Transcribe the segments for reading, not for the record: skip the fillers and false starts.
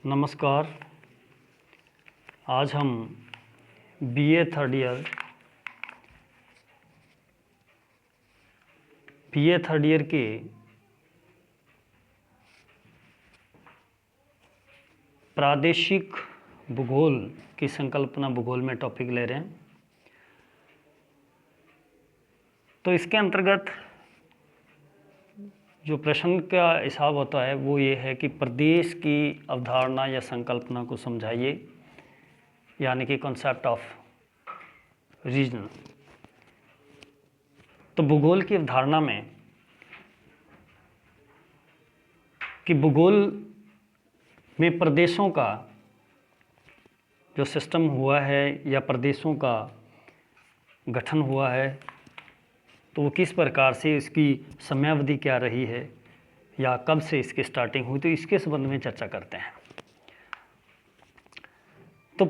नमस्कार। आज हम बीए थर्ड ईयर के प्रादेशिक भूगोल की संकल्पना भूगोल में टॉपिक ले रहे हैं। तो इसके अंतर्गत जो प्रश्न का हिसाब होता है वो ये है कि प्रदेश की अवधारणा या संकल्पना को समझाइए, यानी कि कॉन्सेप्ट ऑफ रीजन। तो भूगोल की अवधारणा में कि भूगोल में प्रदेशों का जो सिस्टम हुआ है या प्रदेशों का गठन हुआ है, तो वो किस प्रकार से, इसकी समयावधि क्या रही है या कब से इसकी स्टार्टिंग हुई, तो इसके संबंध में चर्चा करते हैं। तो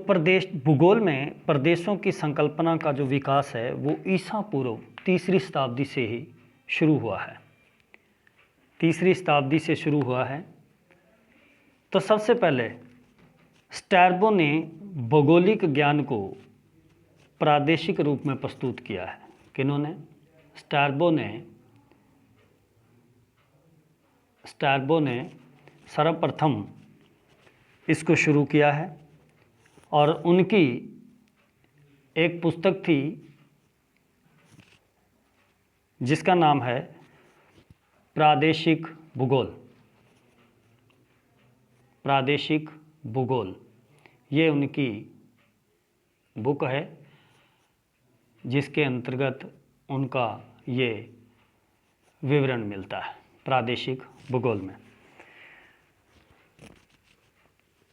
भूगोल में प्रदेशों की संकल्पना का जो विकास है वो ईसा पूर्व 3री शताब्दी से ही शुरू हुआ है। 3री शताब्दी से शुरू हुआ है। तो सबसे पहले स्ट्रैबो ने भौगोलिक ज्ञान को प्रादेशिक रूप में प्रस्तुत किया है। किन्होंने? स्ट्रैबो ने सर्वप्रथम इसको शुरू किया है और उनकी एक पुस्तक थी जिसका नाम है प्रादेशिक भूगोल। ये उनकी बुक है जिसके अंतर्गत उनका ये विवरण मिलता है प्रादेशिक भूगोल में।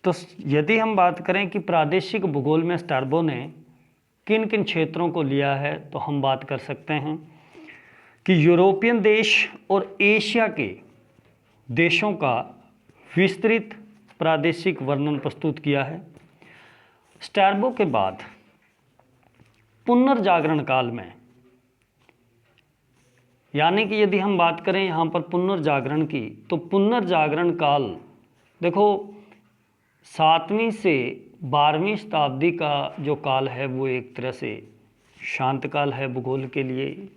तो यदि हम बात करें कि प्रादेशिक भूगोल में स्ट्रैबो ने किन किन क्षेत्रों को लिया है, तो हम बात कर सकते हैं कि यूरोपियन देश और एशिया के देशों का विस्तृत प्रादेशिक वर्णन प्रस्तुत किया है। स्ट्रैबो के बाद पुनर्जागरण काल में, यानी कि यदि हम बात करें यहाँ पर पुनर्जागरण की, तो पुनर्जागरण काल देखो 7वीं से 12वीं शताब्दी का जो काल है वो एक तरह से शांत काल है भूगोल के लिए।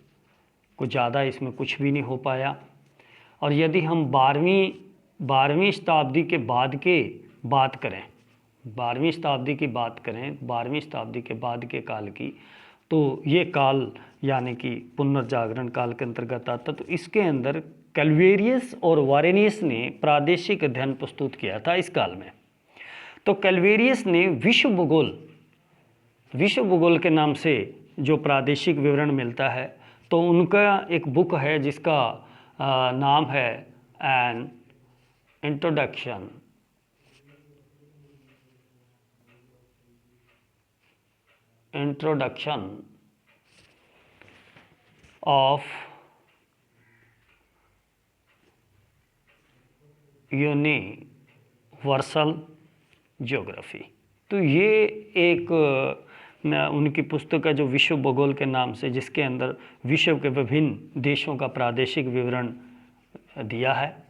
कुछ ज़्यादा इसमें कुछ भी नहीं हो पाया। और यदि हम 12वीं शताब्दी के बाद के बात करें, 12वीं शताब्दी की बात करें, 12वीं शताब्दी के बाद के काल की, तो ये काल यानी कि पुनर्जागरण काल के अंतर्गत आता। तो इसके अंदर कैल्वेरियस और वारेनियस ने प्रादेशिक अध्ययन प्रस्तुत किया था इस काल में। तो कैल्वेरियस ने विश्व भूगोल के नाम से जो प्रादेशिक विवरण मिलता है, तो उनका एक बुक है जिसका नाम है an introduction of universal geography. तो ये एक उनकी पुस्तक है जो विश्व भूगोल के नाम से, जिसके अंदर विश्व के विभिन्न देशों का प्रादेशिक विवरण दिया है।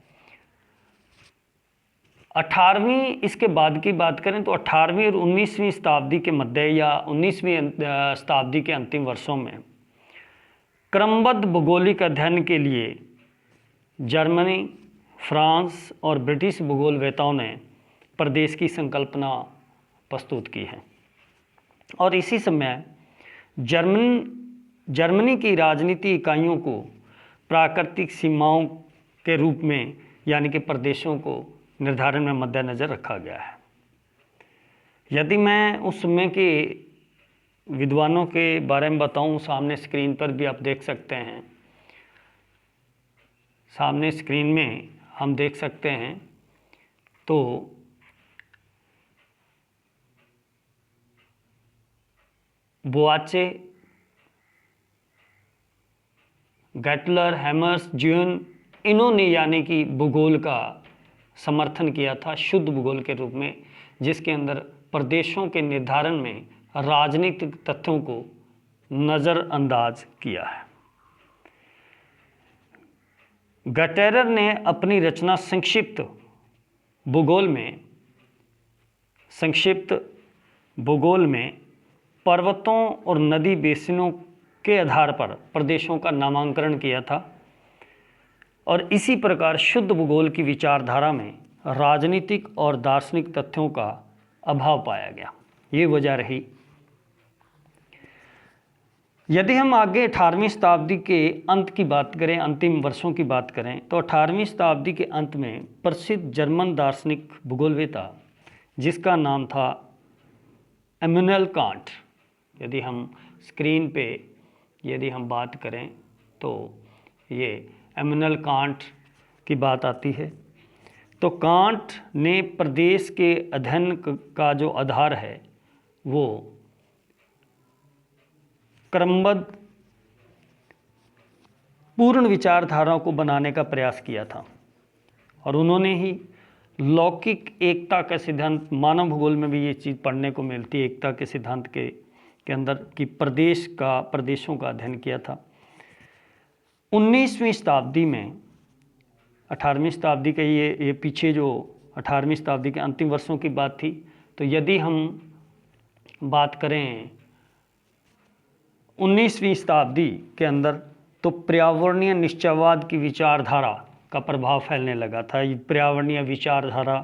18वीं इसके बाद की बात करें तो 18वीं और 19वीं शताब्दी के मध्य या 19वीं शताब्दी के अंतिम वर्षों में क्रमबद्ध भौगोलिक अध्ययन के लिए जर्मनी, फ्रांस और ब्रिटिश भूगोलवेताओं ने प्रदेश की संकल्पना प्रस्तुत की है। और इसी समय जर्मनी की राजनीति इकाइयों को प्राकृतिक सीमाओं के रूप में, यानी कि प्रदेशों को निर्धारण में मद्देनज़र रखा गया है। यदि मैं उस समय के विद्वानों के बारे में बताऊं, सामने स्क्रीन पर भी आप देख सकते हैं। सामने स्क्रीन में हम देख सकते हैं। तो बोआचे, गैटलर, हैमर्स, ज्यून, इन्होंने यानी कि भूगोल का समर्थन किया था शुद्ध भूगोल के रूप में, जिसके अंदर प्रदेशों के निर्धारण में राजनीतिक तथ्यों को नज़रअंदाज किया है। गटेरर ने अपनी रचना संक्षिप्त भूगोल में संक्षिप्त भूगोल में पर्वतों और नदी बेसिनों के आधार पर प्रदेशों का नामांकन किया था और इसी प्रकार शुद्ध भूगोल की विचारधारा में राजनीतिक और दार्शनिक तथ्यों का अभाव पाया गया। ये वजह रही। यदि हम आगे 18वीं शताब्दी के अंत की बात करें, अंतिम वर्षों की बात करें, तो 18वीं शताब्दी के अंत में प्रसिद्ध जर्मन दार्शनिक भूगोलवेता जिसका नाम था इमैनुएल कांट, यदि हम स्क्रीन पे यदि हम बात करें तो ये इमैनुएल कांट की बात आती है। तो कांट ने प्रदेश के अध्ययन का जो आधार है वो क्रमबद्ध पूर्ण विचारधारा को बनाने का प्रयास किया था और उन्होंने ही लौकिक एकता का सिद्धांत, मानव भूगोल में भी ये चीज़ पढ़ने को मिलती है, एकता के सिद्धांत के अंदर कि प्रदेशों का अध्ययन किया था। 19वीं शताब्दी में 18वीं शताब्दी के ये पीछे जो 18वीं शताब्दी के अंतिम वर्षों की बात थी, तो यदि हम बात करें 19वीं शताब्दी के अंदर तो पर्यावरणीय निश्चयवाद की विचारधारा का प्रभाव फैलने लगा था। ये पर्यावरणीय विचारधारा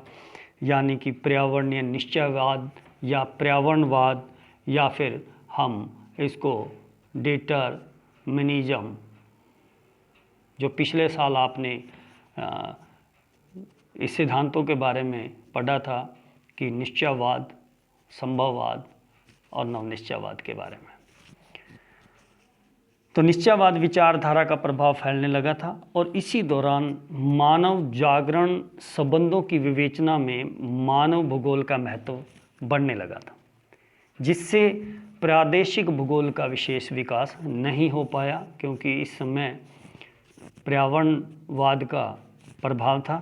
यानी कि पर्यावरणीय निश्चयवाद या पर्यावरणवाद, या फिर हम इसको डिटरमिनिज्म, जो पिछले साल आपने इस सिद्धांतों के बारे में पढ़ा था कि निश्चयवाद, संभववाद और नवनिश्चयवाद के बारे में। तो निश्चयवाद विचारधारा का प्रभाव फैलने लगा था और इसी दौरान मानव जागरण संबंधों की विवेचना में मानव भूगोल का महत्व बढ़ने लगा था, जिससे प्रादेशिक भूगोल का विशेष विकास नहीं हो पाया, क्योंकि इस समय पर्यावरणवाद का प्रभाव था।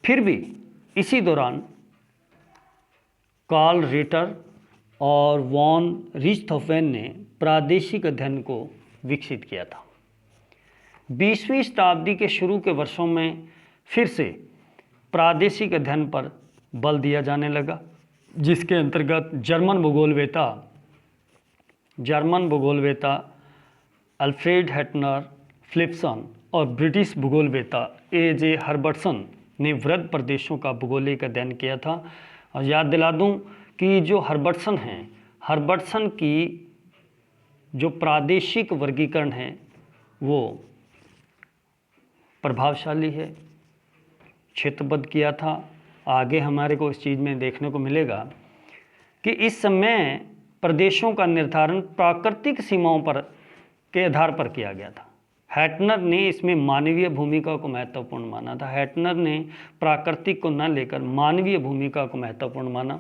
फिर भी इसी दौरान कार्ल रिटर और वॉन रिchthofen ने प्रादेशिक अध्ययन को विकसित किया था। 20वीं शताब्दी के शुरू के वर्षों में फिर से प्रादेशिक अध्ययन पर बल दिया जाने लगा, जिसके अंतर्गत जर्मन भूगोलवेता अल्फ्रेड हेटनर फिलिप्सन और ब्रिटिश भूगोलवेता A.J. हर्बर्टसन ने वृहद प्रदेशों का भूगोलिक अध्ययन किया था। और याद दिला दूं कि जो हर्बर्टसन हैं, हर्बर्टसन की जो प्रादेशिक वर्गीकरण है वो प्रभावशाली है, क्षेत्रबद्ध किया था। आगे हमारे को इस चीज़ में देखने को मिलेगा कि इस समय प्रदेशों का निर्धारण प्राकृतिक सीमाओं पर के आधार पर किया गया था। हेटनर ने इसमें मानवीय भूमिका को महत्वपूर्ण माना था। हेटनर ने प्राकृतिक को न लेकर मानवीय भूमिका को महत्वपूर्ण माना।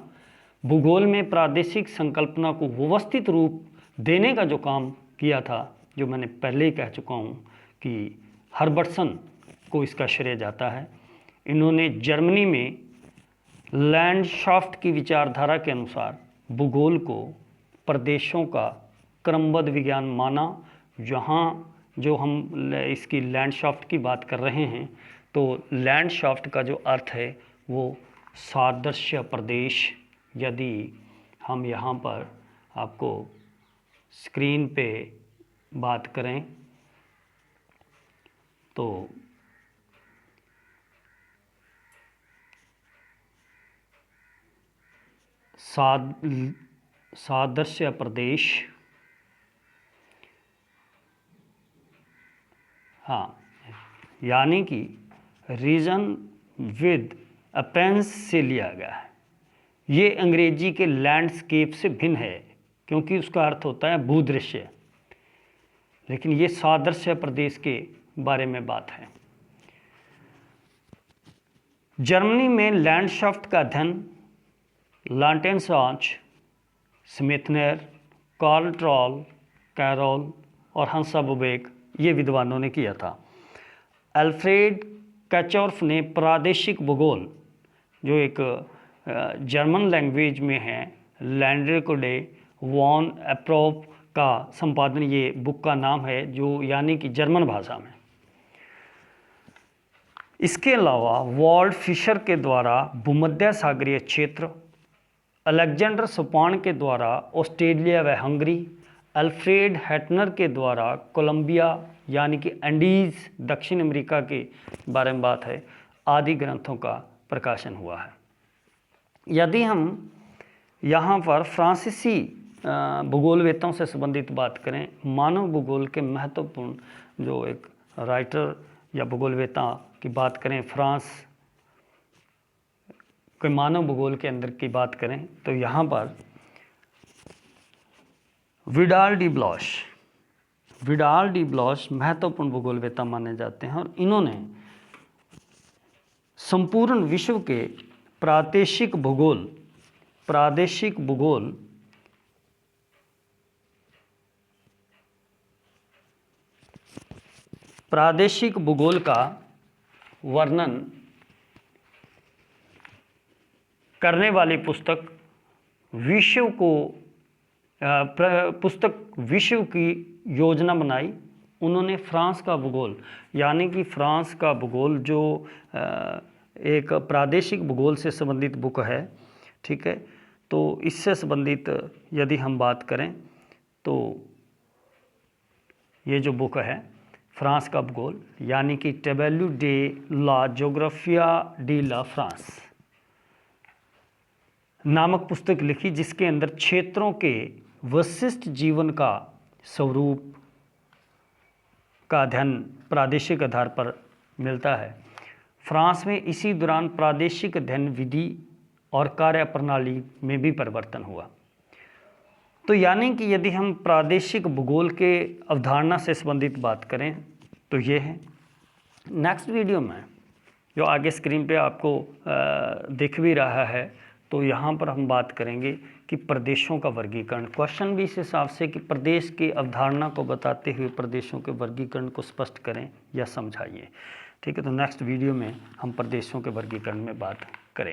भूगोल में प्रादेशिक संकल्पना को व्यवस्थित रूप देने का जो काम किया था, जो मैंने पहले ही कह चुका हूँ कि हर्बर्टसन को इसका श्रेय जाता है। इन्होंने जर्मनी में लैंडशाफ्ट की विचारधारा के अनुसार भूगोल को प्रदेशों का क्रमबद्ध विज्ञान माना। जहाँ जो हम इसकी लैंडशाफ्ट की बात कर रहे हैं, तो लैंडशाफ्ट का जो अर्थ है वो सादृश्य प्रदेश। यदि हम यहाँ पर आपको स्क्रीन पे बात करें तो सादृश्य प्रदेश, हाँ, यानी कि रीजन विद अपेंस से लिया गया है। ये अंग्रेजी के लैंडस्केप से भिन्न है, क्योंकि उसका अर्थ होता है भूदृश्य, लेकिन ये सादृश्य प्रदेश के बारे में बात है। जर्मनी में लैंडशाफ्ट का अध्ययन लांटेनसाच, स्मिथनेर, कार्ल ट्रॉल, कैरोल और हंसा बुबेक ये विद्वानों ने किया था। अल्फ्रेड कैचॉर्फ ने प्रादेशिक भूगोल, जो एक जर्मन लैंग्वेज में है, लैंडरकोडे वॉन एप्रोप का संपादन, ये बुक का नाम है, जो यानी कि जर्मन भाषा में। इसके अलावा वॉल्ट फिशर के द्वारा भूमध्य सागरीय क्षेत्र, अलेक्जेंडर सोपान के द्वारा ऑस्ट्रेलिया व हंगरी, अल्फ्रेड हैटनर के द्वारा कोलंबिया यानी कि एंडीज दक्षिण अमेरिका के बारे में बात है, आदि ग्रंथों का प्रकाशन हुआ है। यदि हम यहाँ पर फ्रांसीसी भूगोलवेत्ताओं से संबंधित बात करें, मानव भूगोल के महत्वपूर्ण जो एक राइटर या भूगोलवेत्ता की बात करें, फ्रांस के मानव भूगोल के अंदर की बात करें तो यहाँ पर विडाल डी ब्लॉस महत्वपूर्ण भूगोलवेत्ता माने जाते हैं और इन्होंने संपूर्ण विश्व के प्रादेशिक भूगोल का वर्णन करने वाली विश्व की योजना बनाई। उन्होंने फ्रांस का भूगोल यानी कि फ्रांस का भूगोल जो एक प्रादेशिक भूगोल से संबंधित बुक है, ठीक है, तो इससे संबंधित यदि हम बात करें तो ये जो बुक है फ्रांस का भूगोल यानी कि टेबेल्यू डे ला जोग्राफिया डी ला फ्रांस नामक पुस्तक लिखी, जिसके अंदर क्षेत्रों के विशिष्ट जीवन का स्वरूप का अध्ययन प्रादेशिक आधार पर मिलता है। फ्रांस में इसी दौरान प्रादेशिक अध्ययन विधि और कार्यप्रणाली में भी परिवर्तन हुआ। तो यानी कि यदि हम प्रादेशिक भूगोल के अवधारणा से संबंधित बात करें तो ये है। नेक्स्ट वीडियो में जो आगे स्क्रीन पे आपको दिख भी रहा है, तो यहाँ पर हम बात करेंगे कि प्रदेशों का वर्गीकरण। क्वेश्चन भी इस हिसाब से कि प्रदेश की अवधारणा को बताते हुए प्रदेशों के वर्गीकरण को स्पष्ट करें या समझाइए। ठीक है, तो नेक्स्ट वीडियो में हम प्रदेशों के वर्गीकरण में बात करेंगे।